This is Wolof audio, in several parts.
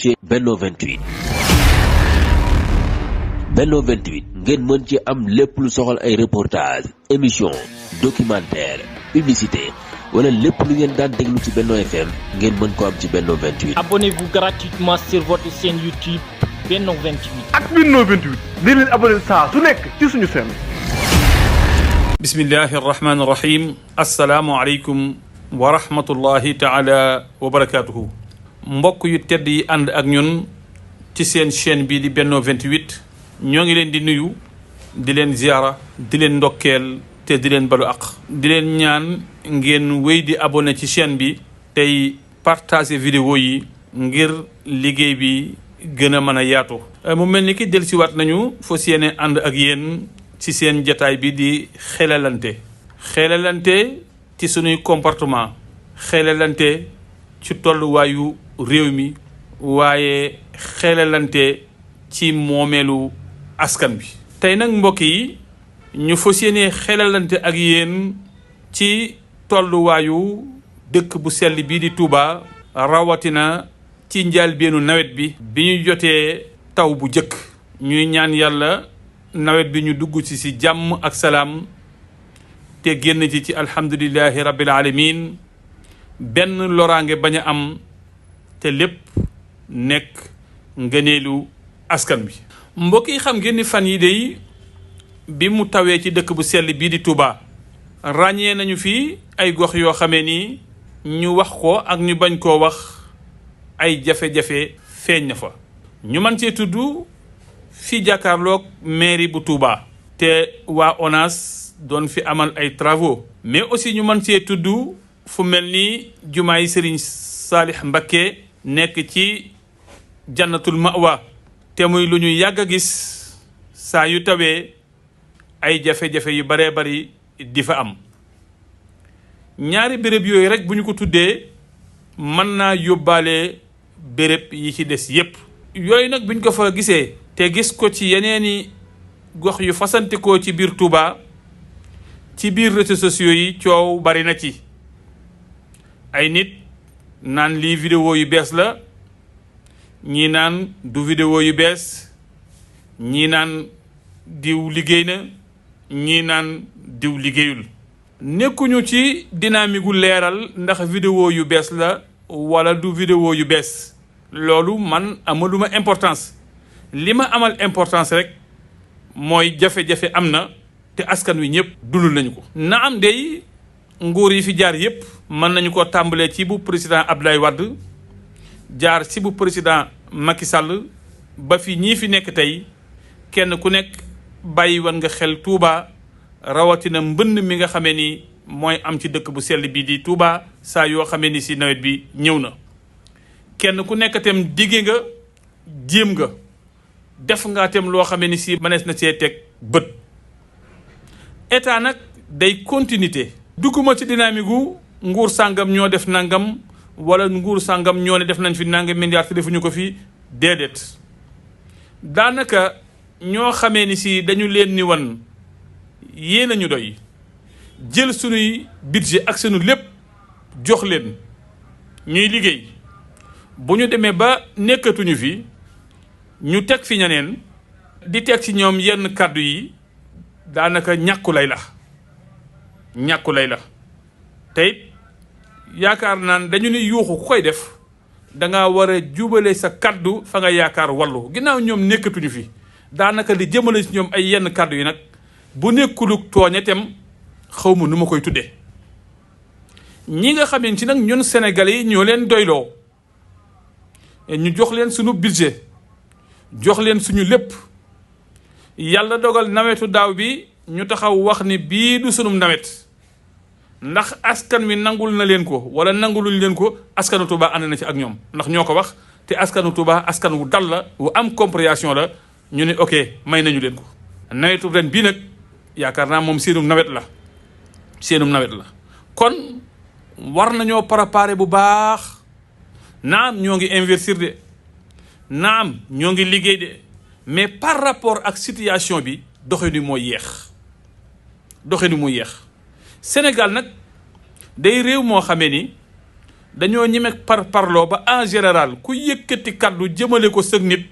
ci Benno 28. Benno 28 ngeen mën ci am lépp lu soxal ay reportage émission documentaire publicité wala lépp lu ngeen daan déglu ci Benno FM ngeen mën ko am ci Benno 28. Abonnez-vous gratuitement sur votre chaîne YouTube Benno 28. ak Benno 28 di leen abonné saa su nekk ci suñu chaîne. bismillahi arrahmani irrahim asalaamualeykum wa rahmatullahi taala wa barakatuhu. mbokk yu tedd yi ànd ak ñun ci seen chaîne bii di Benno 28 ñoo ngi leen di nuyu di leen ziara di leen ndokkeel te di leen balu aq di leen ñaan ngeen wéy di abonné ci chaîne bi tey partager vidéo yi ngir liggéey bi gën a mën a yaatu. mu mel ni ki dellusiwaat nañu fas yéene ànd ak yéen ci seen jataay bi di xelalante ci sunuy comportement, xelalante ci tolluwaayu réew mi waaye xelalante ci moomeelu askan bi. tey nag mbokk yi ñu fas yéene xelalante ak yéen ci tolluwaayu dëkk bu sell bii di Touba, rawatina ci njëlbéenu nawet bi ñu jotee taw bu jëkk. ñuy ñaan yàlla nawet bi ñu dugg ci jàmm ak salaam te génn ci alhamdulillahi rabbil alamin, benn loraange bañ a am te lépp nekk ngëneelu askan bi. mbokk yi xam ngeen ni fan yi day bi mu tawee ci dëkk bu sell bii di Touba, ràññee nañu fi ay gox yoo xamee ni ñu wax ko ak ñu bañ koo wax ay jafe-jafe feeñ na fa. ñu mën cee tudd fi jàkkaarloog mairie bu Touba te waa ONAS doon fi amal ay travaux, mais aussi ñu mën cee tudd fu mel ni jumaay Serigne Salih Mbacké nekk ci jannatul mawa te muy lu ñu yàgg a gis saa yu tawee ay jafe-jafe yu baree bari di fa am. ñaari béréb yooyu rek bu ñu ko tuddee mën naa yóbbaale béréb yi ci des yépp. yooyu nag buñ ko fa gisee te gis ko ci yeneeni gox yu fasantikoo ci biir Touba, ci biir réseaux sociaux yi coow bari na ci. ay nit naan lii vidéo yu bees la, ñii naan du vidéo yu bees, ñii naan diw liggéey na, ñii naan diw liggéeyul. nekkuñu ci dynamique gu leeral ndax vidéo yu bees la wala du vidéo yu bees. loolu man amaluma importance. li ma amal importance rek mooy jafe-jafe am na te askan wi ñëpp dundul nañu ko. na am day nguur yi fi jaar yëpp mën nañu ko tàmbalee ci bu président Abdoulaye Wade, jaar ci bu président Macky Sall, ba fi ñii fi nekk tey kenn ku nekk bàyyi wan nga xel Touba, rawatina mbënn mi nga xamee ni mooy am ci dëkk bu sell bi di Touba saa yoo xamee ni si nawet bi ñëw na. kenn ku nekk itam digge nga, jéem nga, def nga itam loo xamee ni si mënees na see teg bët. état nag day continuité. dugguma ci dynamique gu nguur sàngam ñoo def nangam wala nguur sàngam ñoo ne def nañ fi nangam milliards te defuñu ko fi déedéet. daanaka ñoo xamee ni si dañu leen ni wan yéen a ñu doy, jël sunuy budget ak sunu lépp jox leen ñuy liggéey. bu ñu demee ba nekkatuñu fi ñu teg fi ñeneen di teg ci ñoom yenn kàddu yi, daanaka ñàkku lay la tey yaakaar naan dañu ni yuuxu ku koy def danga war a jubale sa kàddu fa nga yaakaar wallu. ginnaaw ñoom nekkatuñu fi, daanaka li jëmale ci ñoom ay yenn kàddu yi nag bu nekkulu tooñetem xaw ma nu ma koy tuddee. ñi nga xamee ci nag ñun Sénégalais yi ñoo leen doyloo, ñu jox leen suñu budget, jox leen suñu lépp. yàlla dogal nawetu daaw bi ñu taxaw wax ni bii du sunum nawet ndax askan wi nangul na leen ko wala nanguluñ leen ko. askanu Touba ànd na ci ak ñoom ndax ñoo ko wax te askanu Touba askan wu dal la, wu am compréhension la. ñu ne ok may nañu leen ko. nawetu ren bii nag yaakaar naa moom seenum nawet la. kon war nañoo préparer bu baax. naam ñoo ngi investir de, naam ñoo ngi liggéey de, mais par rapport ak situation bi doxinu moo yéex. Sénégal nag day réew moo xamee ni dañoo ñeme parloo ba en général ku yëkkati kaddu jëmale ko sëg nit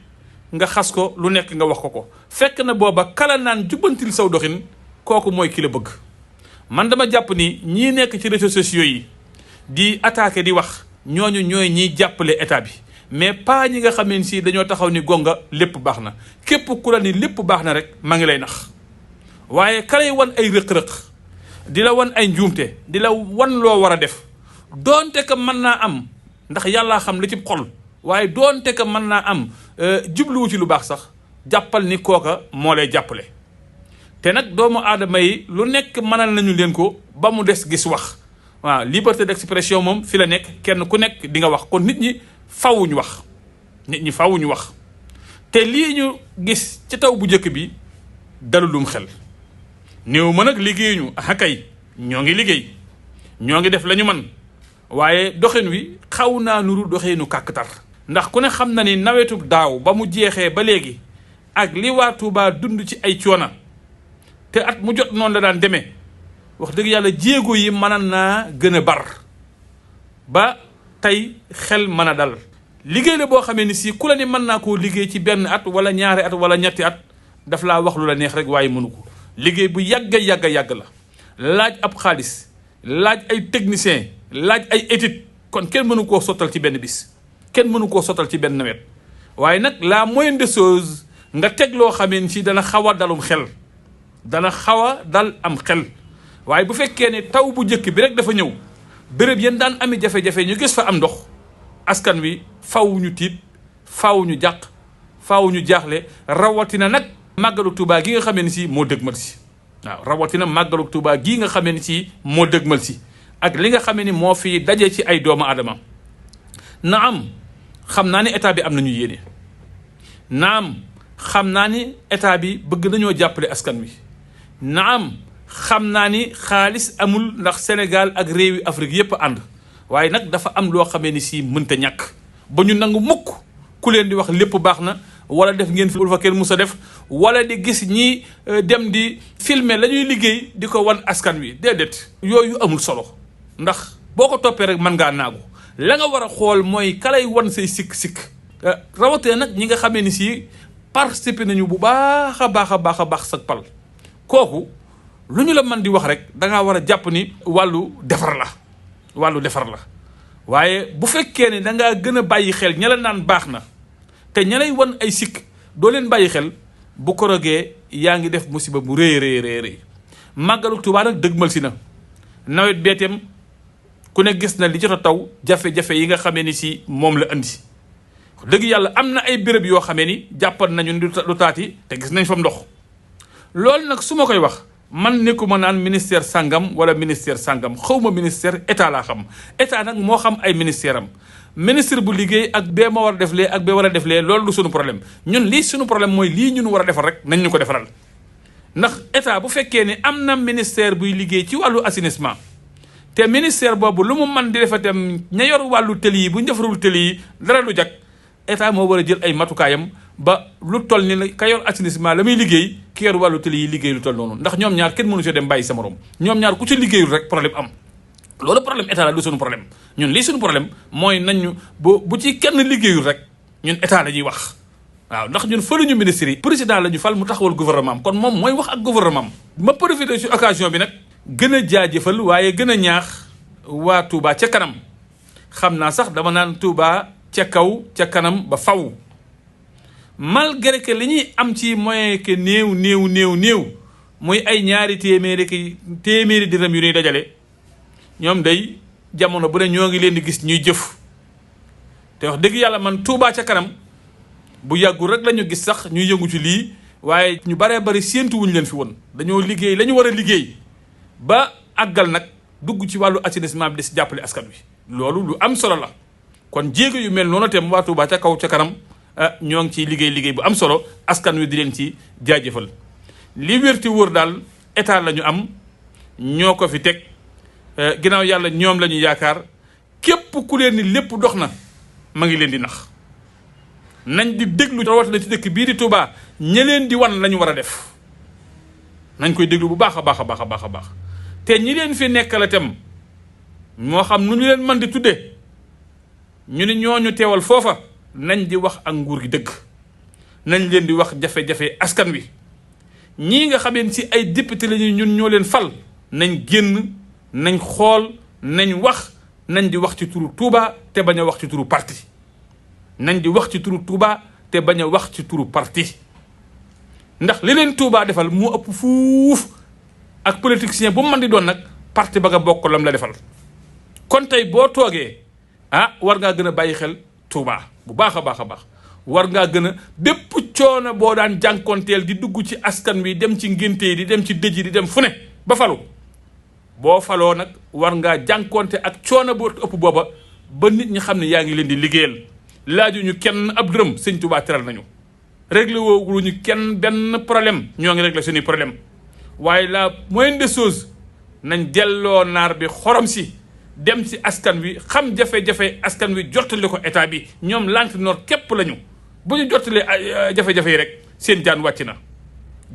nga xas ko lu nekk nga wax ko fekk na booba kala naan jubbantil saw doxin kooku mooy ki la bëgg. man dama jàpp ni ñii nekk ci réseaux sociaux yi di attaquer di wax ñooñu ñooy ñiy jàppale état bi mais pas ñi nga xam ne si dañoo taxaw ni gonga lépp baax na. képp ku la ni lépp baax na rek maa ngi lay nax waaye ka lay wan ay rëq-rëq di la wan ay njuumte di la wan loo war a def doonte que mën naa am ndax yàllaa xam li ci xol waaye doonte que mën naa am jubluwu ci lu baax sax jàppal ni kooka moo lay jàppale. te nag doomu aadama yi lu nekk mënal nañu leen ko ba mu des gis wax waaw liberté d'expression moom fi la nekk kenn ku nekk di nga wax kon nit ñi fawuñu wax nit ñi fawuñu wax te lii ñu gis ci taw bu njëkk bi dalulum xel néew ma nag liggéeyuñu kay ñoo ngi liggéey ñoo ngi def la ñu man waaye doxin wi xaw naa nuru doxinu kàkkatar ndax ku ne xam na ni nawetu daaw ba mu jeexee ba léegi ak li waa Touba dund ci ay coona te at mu jot noonu la daan demee wax dëgg yàlla jéego yi mën naa gën a bar ba tey xel mën a dal liggéey la boo xamee ni si ku la ni mën naa koo liggéey ci benn at wala ñaari at wala ñetti at daf laa wax lu la neex rek waaye mënu ko liggéey bu yàgg la laaj ab xaalis laaj ay technicien laaj ay étude kon kenn mënu koo sottal ci benn bis kenn mënu koo sottal ci benn nawet waaye nag la moindre des choses nga teg loo xamee ni si dana xaw a dalum xel dana xaw a dal am xel waaye bu fekkee ne taw bu njëkk bi rek dafa ñëw béréb yéen daan ami jafe-jafe ñu gis fa am ndox askan wi faw ñu tiit faw ñu jàq faw ñu jaaxle rawatina nag màggalu Tuubaa gi nga xamee ni si moo dëgmal si waaw rawatina màggalu Tuubaa gii nga xamee ni si moo dëgmal si ak li nga xamee ni moo fi daje ci ay doomu aadama naam xam naa ni état bi am nañu yéene naam xam naa ni état bi bëgg nañoo jàppale askan wi naam xam naa ni xaalis amul ndax Sénégal ak réewi Afrique yépp ànd waaye nag dafa am loo xamee ni si mënta ñàkk ba ñu nangu mukk ku leen di wax lépp baax na wala def ngeen fi fa kenn musa def wala di gis ñi dem di filmer la ñuy liggéey di ko wan askan wi déedéet yooyu amul solo ndax boo ko toppee rek mën ngaa naagu la nga war a xool mooy kalay wan say sikk-sikk rawatee nag ñi nga xamee ni si participer nañu bu baax a baax sa pal kooku lu ñu la mën di wax rek dangaa war a jàpp ni wàllu defar la waaye bu fekkee ne dangaa gën a bàyyi xel ña la naan baax na te ña lay wan ay sikk doo leen bàyyi xel bu ko rogee yaa ngi def musiba bu rëy màggalu Tuubaa nag dëgmal si na nawet beeteem ku ne gis na li jot a taw jafe-jafe yi nga xamee ni si moom la andi dëgg yàlla am na ay béréb yoo xamee ni jàppan nañu lu taati te gis nañ fa ndox loolu nag su ma koy wax man nekkuma naan ministère sangam wala ministère sangam xawma ministère état laa xam état nag moo xam ay ministère am ministre bu liggéey ak bee ma war a def lee ak bee war a def lee loolu du suñu problème ñun lii suñu problème mooy lii ñun war a defal rek nañ ñu ko defaral ndax état bu fekkee ne am na ministère buy liggéey ci wàllu assainissement te ministère boobu lu mu man di defatam ña yor wàllu tëli yi bu ñu defarul tëli yi dara lu jag état moo war a jël ay matukaayam ba lu toll ni ka yor assainissement la muy liggéey ki yor wàllu tëli yi liggéey lu toll noonu ndax ñoom ñaar kenn mënu si dem bàyyi sa morom ñoom ñaar ku ci liggéeyul rek problème am loolu problème état la du suñu problème ñun lii suñu problème mooy nañu bu ci kenn liggéeyul rek ñun état la ñuy wax waaw ndax ñun faluñu ministre yi président la ñu fal mu taxawal gouvernement am kon moom mooy wax ak gouvernement am ma profité ci occasion bi nag gën a jaajëfal waaye gën a ñaax waa Touba ca kanam xam naa sax dama naan Touba ca kaw ca kanam ba faw malgré que li ñuy am ci moyen que néew muy ay ñaari téeméeri dërëm yu ñuy dajale ñoom day jamono bu ne ñoo ngi leen di gis ñuy jëf te wax dëgg yàlla man Touba ca kanam bu yàggul rek lañu gis sax ñuy yëngu ci lii waaye ñu baree bari séentu wuñu leen fi woon dañoo liggéey la ñu war a liggéey ba àggal nag dugg ci wàllu assainissement bi di si jàppale askan wi loolu lu am solo la kon jéego yu mel noonu tam waa Touba ca kaw ca kanam ñoo ngi ciy liggéey bu am solo askan wi di leen ci jaajëfal li wérti wóor daal état la ñu am ñoo ko fi teg ginnaaw yàlla ñoom la ñu yaakaar képp ku leen ni lépp dox na ma ngi leen di nax nañ di déglu rawatina ci dëkk bii di Touba ña leen di wan la ñu war a def nañ koy déglu bu baax a baax a baax a baax te ñi leen fi nekkal itam moo xam nu ñu leen mën di tudde ñu ne ñooñu teewal foofa nañ di wax ak nguur gi dëgg, nañ leen di wax jafe-jafe askan wi. ñii nga xameen si ay député lañu ñun ñoo leen fal nañ génn, nañ xool, nañ wax, nañ di wax ci turu Touba te bañ a wax ci turu parti. nañ di wax ci turu Touba te bañ a wax ci turu parti, ndax li leen Touba defal moo ëpp fuuf ak politicien bu mu mën di doon nag parti ba nga bokk lam la defal. kon tey boo toogee war ngaa gën a bàyyi xel Touba bu baax a baax a baax. war ngaa gën a bépp coono boo daan jànkonteel di dugg ci askan wi dem ci ngénte yi di dem ci dëj yi di dem fu ne ba falu, boo faloo nag war ngaa jànkonte ak coono boo ëpp booba ba nit ñi xam ne yaa ngi leen di liggéeyal. laajuñu kenn ab dërëm, sëñ Touba teral nañu. réglé woowuñu kenn benn problème, ñoo ngi réglé suñuy problème. waaye la moindre des choses nañ delloo naar bi xorom si dem ci askan wi, xam jafe-jafe askan wi, jottali ko état bi. ñoom lantinoor képp lañu, bu ñu jottalee jafe-jafe yi rek seen jaan wàcc na.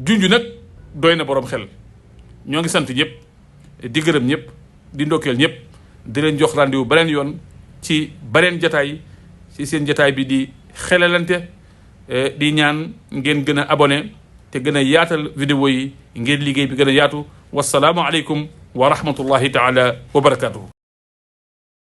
junj nag doy na borom xel. ñoo ngi sant ñëpp di gërëm ñëpp di ndokkeel ñëpp di leen jox rendez-vous beneen yoon ci beneen jataay ci seen jataay bi di xelalante. di ñaan ngeen gën a abonné te gën a yaatal vidéo yi ngeen liggéey bi gën a yaatu. wasalaamu aleykum wa rahmatullahi taala wa barakatuhu.